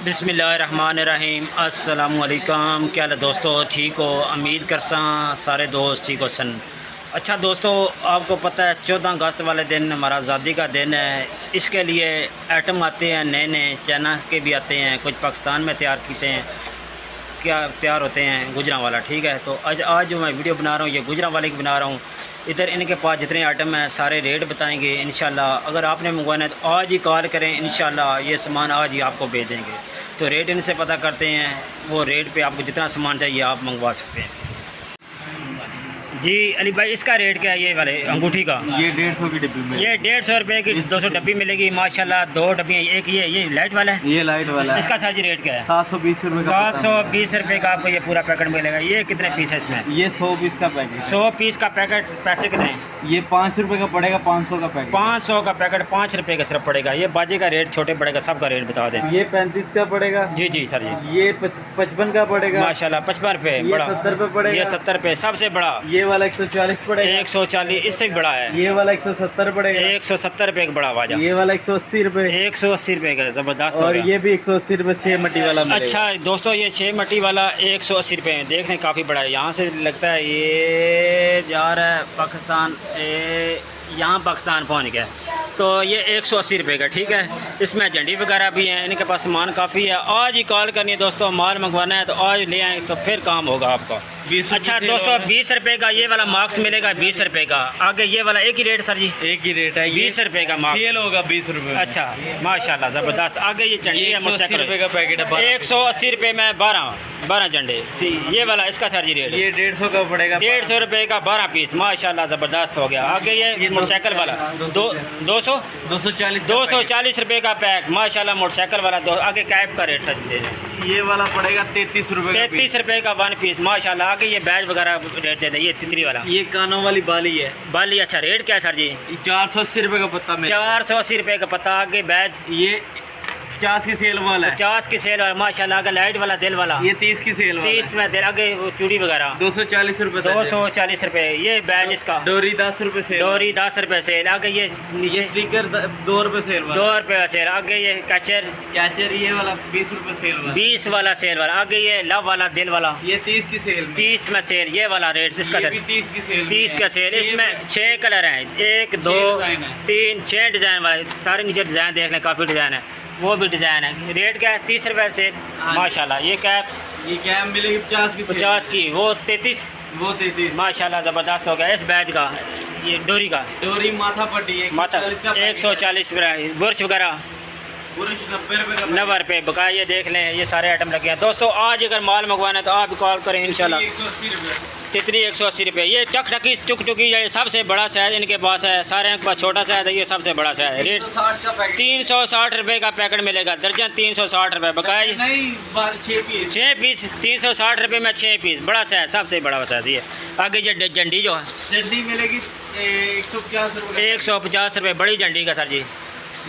बिस्मिल्लाहिर्रहमानिर्रहीम अस्सलामुअलैकुम। क्या हाल है दोस्तों, ठीक हो? उम्मीद करसा सारे दोस्त ठीक हो सन। अच्छा दोस्तों, आपको पता है 14 अगस्त वाले दिन हमारा आज़ादी का दिन है। इसके लिए आइटम आते हैं नए नए, चाइना के भी आते हैं, कुछ पाकिस्तान में तैयार किए हैं, क्या तैयार होते हैं गुजरांवाला। ठीक है, तो आज जो मैं वीडियो बना रहा हूँ ये गुजरांवाले की बना रहा हूँ। इधर इनके पास जितने आइटम हैं सारे रेट बताएंगे इंशाल्लाह। अगर आपने मंगवाना है तो आज ही कॉल करें, इंशाल्लाह ये सामान आज ही आपको भेज देंगे। तो रेट इनसे पता करते हैं, वो रेट पे आपको जितना सामान चाहिए आप मंगवा सकते हैं। जी अली भाई, इसका रेट क्या है ये वाले अंगूठी का? ये 150 की डिब्बी में, ये 150 रुपये की 200 डब्बी मिलेगी माशाल्लाह। 2 डब्बी, एक ये लाइट वाला है, ये लाइट वाला है। इसका साजी रेट क्या है? 720 रुपये का। 720 रुपये का आपको ये पूरा पैकेट मिलेगा। ये कितने पीस है इसमें? ये 100 पीस का पैकेट। 100 पीस का पैकेट पैसे कितने? ये 5 रुपये का पड़ेगा। 500 का पैकेट। 500 का पैकेट 5 रुपये का सिर्फ पड़ेगा। ये बाजे का रेट छोटे बड़े का सबका रेट बता दें। ये 35 का पड़ेगा। जी जी सर जी। ये 55 का पड़ेगा माशाल्लाह 55 रुपये ये बड़ा। 70 रुपये पड़ेगा। ये 70 रुपये सबसे बड़ा। ये वाला 140 पड़ेगा। 140 इससे भी बड़ा है। ये वाला 170 पड़ेगा। 170 रुपये का बड़ा बाजा। ये वाला 180 रुपये। 180 रुपये का ज़बरदस्त। और ये भी 180 रुपये 6 मट्टी वाला मिलेगा। अच्छा दोस्तों, ये 6 मट्टी वाला 180 रुपये में देखने काफ़ी बड़ा है। यहाँ से लगता है ये जा रहा है पाकिस्तान, यहाँ पाकिस्तान पहुँच गया। तो ये 180 रुपये का। ठीक है, इसमें झंडी वगैरह भी हैं, इनके पास सामान काफ़ी है। आज ही कॉल करनी है दोस्तों, माल मंगवाना है तो आज ले आएँ तो फिर काम होगा आपका। अच्छा दोस्तों, 20 रुपये का ये वाला मार्क्स मिलेगा, 20 रुपये का। आगे ये वाला एक ही रेट सर जी? एक ही रेट है। 20 रुपये का मार्क्स सेल होगा 20 रुपये। अच्छा माशाल्लाह ज़बरदस्त। आगे ये झंडी है 180 रुपये का पैकेट है। 180 रुपये में 12 झंडे। ये वाला इसका सर जी रेट? ये 150 का पड़ेगा। 150 रुपये का 12 पीस माशाल्लाह ज़बरदस्त हो गया। आगे ये मोटरसाइकिल वाला 240 रुपये का पैक माशाल्लाह मोटरसाइकिल वाला। आगे कैप का रेट सर जी? ये वाला पड़ेगा 33 रुपये। 33 रुपये का 1 पीस माशाल्लाह। आगे ये बैज वगैरह रेट दे दें। ये तितली वाला, ये कानों वाली बाली है। बाली। अच्छा रेट क्या है सर जी? 480 रुपये का पत्ता में। 480 रुपये का पत्ता। आगे बैज ये 50 की सेल वाला है। 50 की सेल वाला माशाल्लाह। आगे लाइट वाला दिल वाला ये 30 की सेल वाला 30 में दिल। आगे वो चूड़ी वगैरह 240 रुपये। 240 रुपये। ये बैज इसका डोरी 10 रुपये सेल। डोरी 10 रुपये सेल। आगे ये ये स्टिकर 2 रुपये सेल वाला। 2 रुपये का सेल। आगे ये कैचर ये वाला 20 रुपये सेल वाला। 20 वाला सेल वाला। आगे ये लव वाला दिल वाला ये 30 की सेल। 30 में सेल। ये वाला रेट इसका सर? 30 की सेल। 30 का सेल। इसमें 6 कलर हैं, 1 2 3 6 डिज़ाइन वाले। सारे नीचे डिज़ाइन देख लें, काफ़ी डिज़ाइन है, वो भी डिज़ाइन है। रेट क्या है? 30 रुपये से माशाल्लाह। ये कैप मिलेगी 50 की। 50 की। वो 33। वो 33 माशाल्लाह ज़बरदस्त हो गया। इस बैच का ये डोरी का डोरी माथा पट्टी माथा 140 रुपये। बुर्श वगैरह 90 रुपये बकाया। ये देख लें, ये सारे आइटम लगे हैं दोस्तों। आज अगर माल मंगवाना है तो आप कॉल करें इंशाल्लाह। 180 रुपये। तितली 180 रुपये। ये टकी टुकी ये सबसे बड़ा साइज़ इनके पास है, सारे के पास छोटा साइज़ है, ये सबसे बड़ा साइज़ है। रेट 360 रुपये का पैकेट मिलेगा। दर्जन 360 रुपये बकाया। 6 पीस 360 रुपये में 6 पीस। बड़ा साइज़, सबसे बड़ा साइज़ ये। आगे ये झंडी जो है झंडी मिलेगी 150 रुपये। 150 रुपये बड़ी झंडी का सर जी।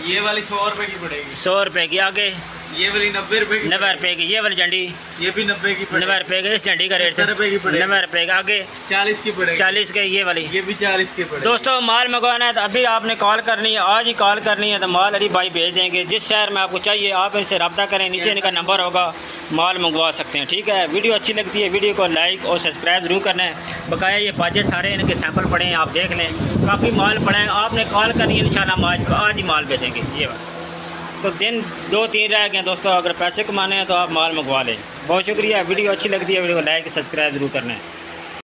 ये वाली 100 रुपये की पड़ेगी। 100 रुपये की। आगे ये वाली 90 रुपये की। 90 रुपये की। ये वाली झंडी ये भी 90 की पड़ेगी। 90 रुपये की। इस झंडी का रेट 70 रुपये की पड़ेगी। 90 रुपये का। आगे 40 की पड़ेगी। 40 के। ये वाली ये भी 40 की पड़ेगी। दोस्तों माल मंगवाना है तो अभी आपने कॉल करनी है, आज ही कॉल करनी है तो माल अली भाई भेज देंगे। जिस शहर में आपको चाहिए आप इनसे रब्ता करें, नीचे इनका नंबर होगा, माल मंगवा सकते हैं। ठीक है, वीडियो अच्छी लगती है वीडियो को लाइक और सब्सक्राइब ज़रूर करना है। बकाया ये बाजे सारे इनके सैंपल पड़े हैं, आप देख लें, काफ़ी माल पड़े हैं। आपने कॉल करनी है इंशाल्लाह आज ही माल भेजेंगे। ये बात तो दिन 2-3 रह गए दोस्तों। अगर पैसे कमाने हैं तो आप माल मंगवा लें। बहुत शुक्रिया। वीडियो अच्छी लगती है वीडियो को लाइक सब्सक्राइब ज़रूर करना है।